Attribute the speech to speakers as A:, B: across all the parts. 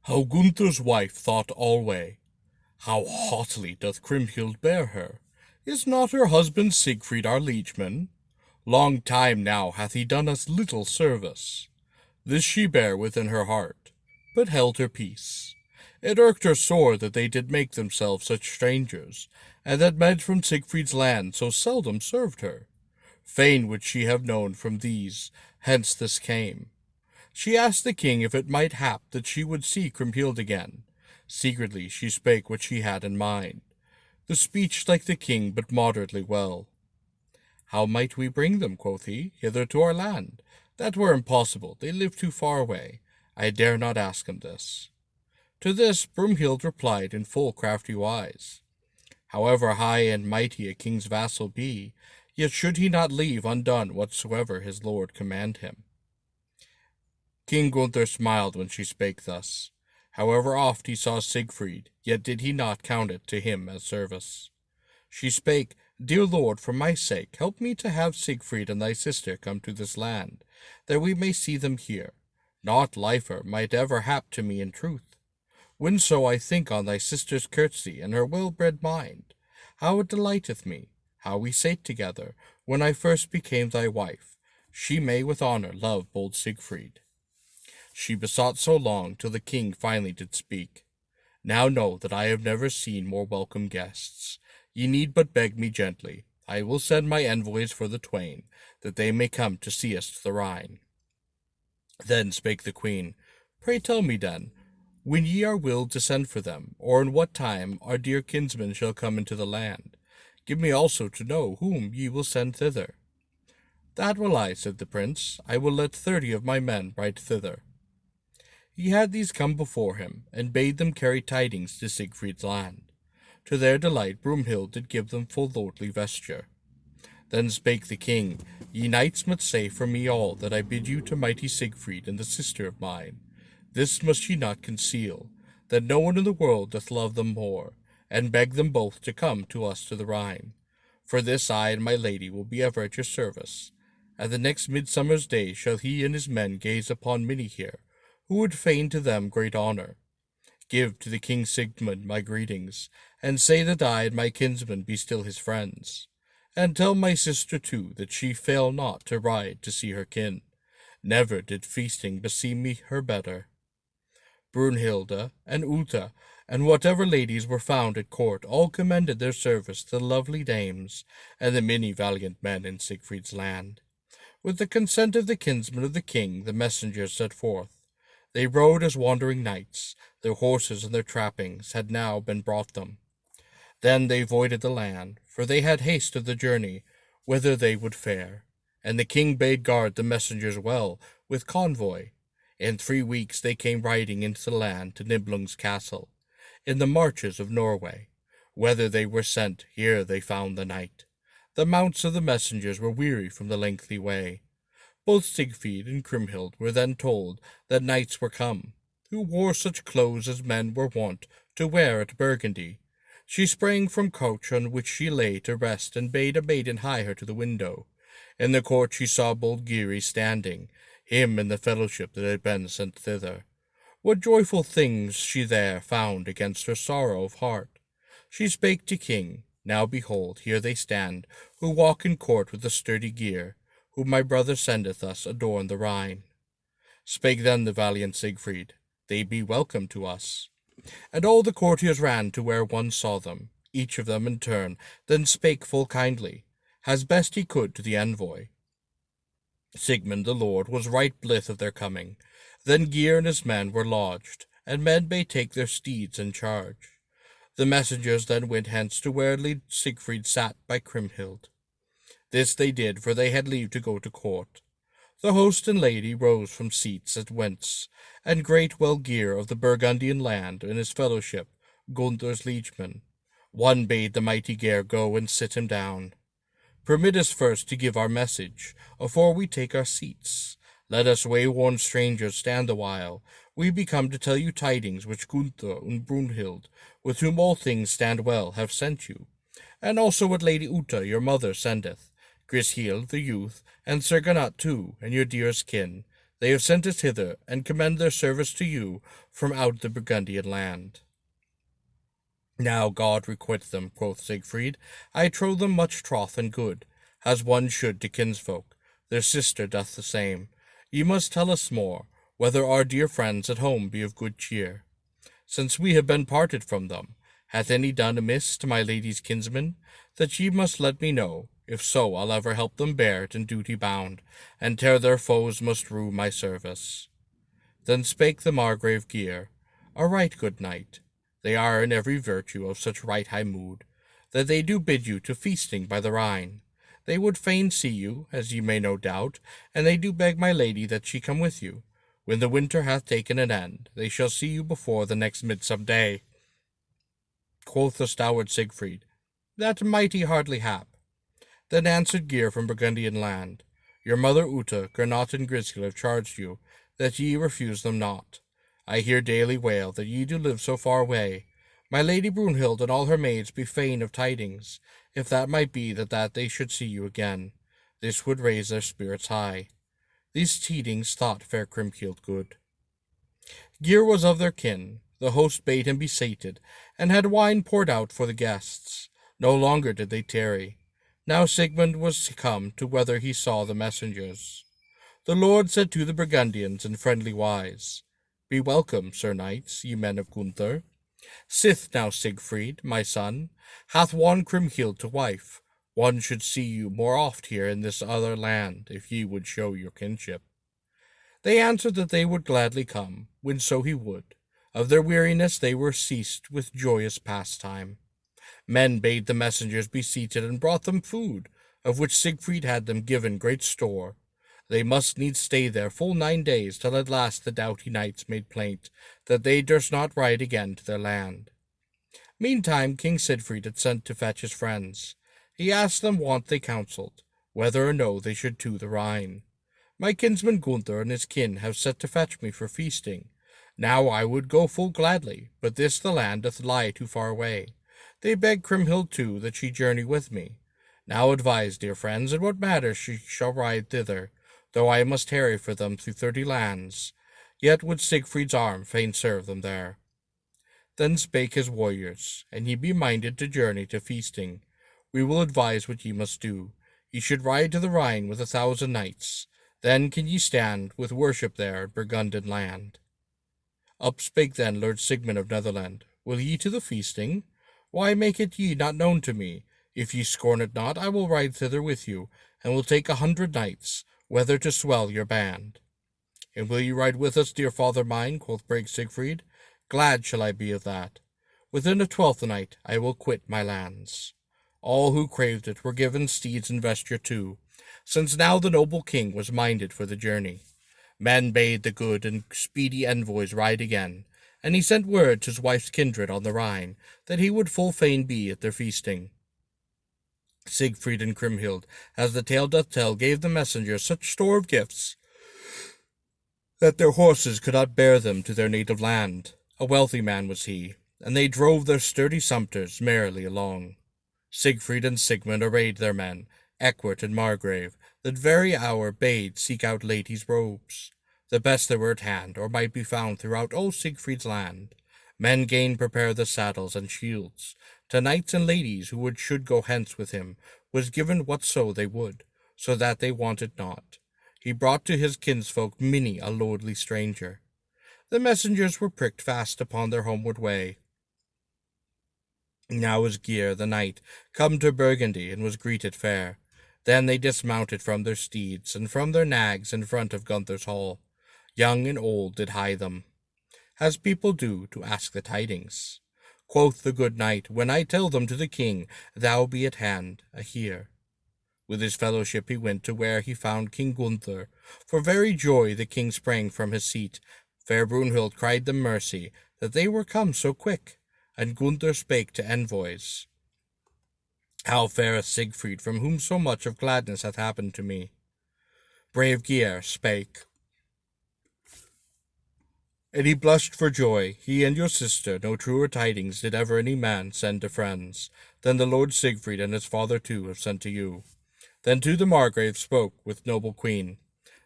A: How Gunther's wife thought alway. How haughtily doth Kriemhild bear her! Is not her husband Siegfried our liegeman? Long time now hath he done us little service. This she bare within her heart, but held her peace. It irked her sore that they did make themselves such strangers, and that men from Siegfried's land so seldom served her. Fain would she have known from these, hence this came. She asked the king if it might hap that she would see Kriemhild again. Secretly she spake what she had in mind, the speech like the king, but moderately well. How might we bring them, quoth he, hither to our land? That were impossible, they live too far away. I dare not ask him this. To this Brunhild replied in full crafty wise. However high and mighty a king's vassal be, yet should he not leave undone whatsoever his lord command him. King Gunther smiled when she spake thus. However oft he saw Siegfried, yet did he not count it to him as service. She spake, Dear lord, for my sake, help me to have Siegfried and thy sister come to this land, that we may see them here. Naught liefer might ever hap to me in truth. When so I think on thy sister's courtesy and her well-bred mind, how it delighteth me, how we sate together, when I first became thy wife, she may with honour love bold Siegfried. She besought so long, till the king finally did speak. Now know that I have never seen more welcome guests. Ye need but beg me gently. I will send my envoys for the twain, that they may come to see us to the Rhine. Then spake the queen, Pray tell me then, when ye are willed to send for them, or in what time our dear kinsmen shall come into the land. Give me also to know whom ye will send thither. That will I, said the prince. I will let 30 of my men ride thither. He had these come before him, and bade them carry tidings to Siegfried's land. To their delight Brunhild did give them full lordly vesture. Then spake the king, Ye knights must say for me all that I bid you to mighty Siegfried and the sister of mine. This must ye not conceal, that no one in the world doth love them more, and beg them both to come to us to the Rhine. For this I and my lady will be ever at your service. At the next midsummer's day shall he and his men gaze upon many here, who would fain to them great honour. Give to the King Sigmund my greetings, and say that I and my kinsmen be still his friends. And tell my sister too that she fail not to ride to see her kin. Never did feasting beseem me her better. Brunhilde and Uta, and whatever ladies were found at court, all commended their service to the lovely dames, and the many valiant men in Siegfried's land. With the consent of the kinsmen of the king, the messengers set forth. They rode as wandering knights, their horses and their trappings had now been brought them. Then they voided the land, for they had haste of the journey, whither they would fare. And the king bade guard the messengers well, with convoy. In 3 weeks they came riding into the land to Nibelung's castle, in the marches of Norway. Whither they were sent, here they found the night. The mounts of the messengers were weary from the lengthy way. Both Siegfried and Kriemhild were then told that knights were come, who wore such clothes as men were wont to wear at Burgundy. She sprang from couch on which she lay to rest, and bade a maiden hie her to the window. In the court she saw bold Geary standing, him and the fellowship that had been sent thither. What joyful things she there found against her sorrow of heart. She spake to king, Now behold, here they stand, who walk in court with a sturdy gear, whom my brother sendeth us adorn the Rhine. Spake then the valiant Siegfried, They be welcome to us. And all the courtiers ran to where one saw them, each of them in turn, then spake full kindly, as best he could to the envoy. Sigmund the lord was right blithe of their coming. Then Geir and his men were lodged, and men may take their steeds in charge. The messengers then went hence to where Siegfried sat by Kriemhild. This they did, for they had leave to go to court. The host and lady rose from seats at whence, and great Welgeir of the Burgundian land and his fellowship, Gunther's liegeman. One bade the mighty Geir go and sit him down. Permit us first to give our message, afore we take our seats. Let us wayworn strangers stand a while. We be come to tell you tidings which Gunther and Brunhild, with whom all things stand well, have sent you, and also what Lady Uta your mother sendeth. Grishild the youth, and Sir Gunnar too, and your dearest kin, They have sent us hither, and commend their service to you from out the Burgundian land. Now God requite them, quoth Siegfried. I trow them much troth and good, as one should to kinsfolk. Their sister doth the same. Ye must tell us more, whether our dear friends at home be of good cheer. Since we have been parted from them, hath any done amiss to my lady's kinsmen, that ye must let me know? If so, I'll ever help them bear it in duty bound, and tear their foes must rue my service. Then spake the Margrave Gear, a right good knight. They are in every virtue of such right high mood, that they do bid you to feasting by the Rhine. They would fain see you, as ye may no doubt, and they do beg my lady that she come with you. When the winter hath taken an end, they shall see you before the next midsum day. Quoth the stalwart Siegfried, that mighty hardly hap. Then answered Gear from Burgundian land, your mother Uta, Gernot, and Griskel have charged you, that ye refuse them not. I hear daily wail that ye do live so far away. My lady Brunhild and all her maids be fain of tidings, if that might be that they should see you again. This would raise their spirits high. These tidings thought fair Kriemhild good. Gear was of their kin. The host bade him be sated, and had wine poured out for the guests. No longer did they tarry. Now Sigmund was come to whether he saw the messengers. The Lord said to the Burgundians in friendly wise, Be welcome, sir knights, ye men of Gunther. Sith now Siegfried, my son, hath won Kriemhild to wife. One should see you more oft here in this other land, if ye would show your kinship. They answered that they would gladly come, when so he would. Of their weariness they were ceased with joyous pastime. Men bade the messengers be seated, and brought them food, of which Siegfried had them given great store. They must needs stay there full 9 days, till at last the doughty knights made plaint that they durst not ride again to their land. Meantime King Siegfried had sent to fetch his friends. He asked them what they counselled, whether or no they should to the Rhine. My kinsman Gunther and his kin have set to fetch me for feasting. Now I would go full gladly, but this the land doth lie too far away. They beg Kriemhild too that she journey with me. Now advise, dear friends, in what matter she shall ride thither, though I must tarry for them through 30 lands. Yet would Siegfried's arm fain serve them there. Then spake his warriors, and ye be minded to journey to feasting. We will advise what ye must do. Ye should ride to the Rhine with 1,000 knights. Then can ye stand with worship there at Burgundian land. Up spake then Lord Sigmund of Netherland, Will ye to the feasting? Why make it ye not known to me? If ye scorn it not, I will ride thither with you, and will take 100 knights, whether to swell your band. And will ye ride with us, dear father mine? Quoth brave Siegfried. Glad shall I be of that. Within a 12th night I will quit my lands. All who craved it were given steeds and vesture too, since now the noble king was minded for the journey. Men bade the good and speedy envoys ride again, and he sent word to his wife's kindred on the Rhine, that he would full fain be at their feasting. Siegfried and Kriemhild, as the tale doth tell, gave the messengers such store of gifts, that their horses could not bear them to their native land. A wealthy man was he, and they drove their sturdy sumpters merrily along. Siegfried and Sigmund arrayed their men, Eckwart and Margrave, that very hour bade seek out ladies' robes. The best that were at hand, or might be found throughout all Siegfried's land. Men gain prepare the saddles and shields. To knights and ladies who should go hence with him was given whatso they would, so that they wanted not. He brought to his kinsfolk many a lordly stranger. The messengers were pricked fast upon their homeward way. Now was Gear the knight come to Burgundy, and was greeted fair. Then they dismounted from their steeds, and from their nags in front of Gunther's hall. Young and old did hie them, as people do to ask the tidings. Quoth the good knight, When I tell them to the king, thou be at hand, here. With his fellowship he went to where he found King Gunther. For very joy the king sprang from his seat. Fair Brunhild cried them mercy, that they were come so quick. And Gunther spake to envoys, How fareth Siegfried, from whom so much of gladness hath happened to me? Brave Geir spake, and he blushed for joy. He and your sister, no truer tidings did ever any man send to friends, than the Lord Siegfried and his father too have sent to you. Then to the Margrave spoke with noble queen,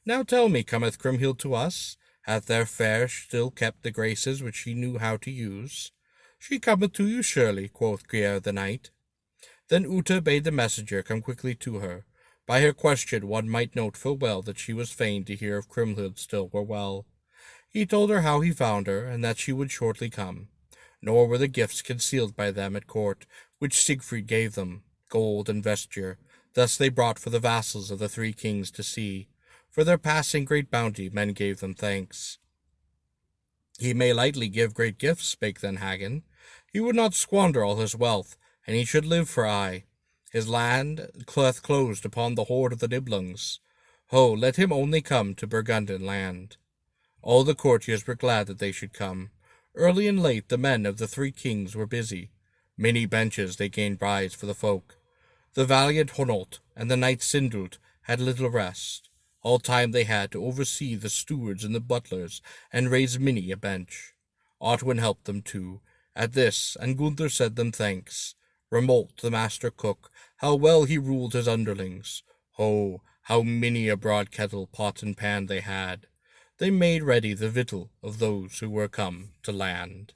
A: Now tell me, cometh Kriemhild to us? Hath their fair still kept the graces which she knew how to use? She cometh to you surely, quoth Geir the knight. Then Uta bade the messenger come quickly to her. By her question one might note full well that she was fain to hear if Kriemhild still were well. He told her how he found her, and that she would shortly come. Nor were the gifts concealed by them at court, which Siegfried gave them, gold and vesture. Thus they brought for the vassals of the three kings to see. For their passing great bounty men gave them thanks. He may lightly give great gifts, spake then Hagen. He would not squander all his wealth, and he should live for aye. His land hath closed upon the hoard of the Nibelungs. Ho, let him only come to Burgundian land. All the courtiers were glad that they should come. Early and late the men of the three kings were busy. Many benches they gained brides for the folk. The valiant Hunolt and the knight Sindult had little rest. All time they had to oversee the stewards and the butlers, and raise many a bench. Otwin helped them too. At this, and Gunther said them thanks. Romolt, the master cook, how well he ruled his underlings. Ho, how many a broad kettle, pot, and pan they had. They made ready the victual of those who were come to land.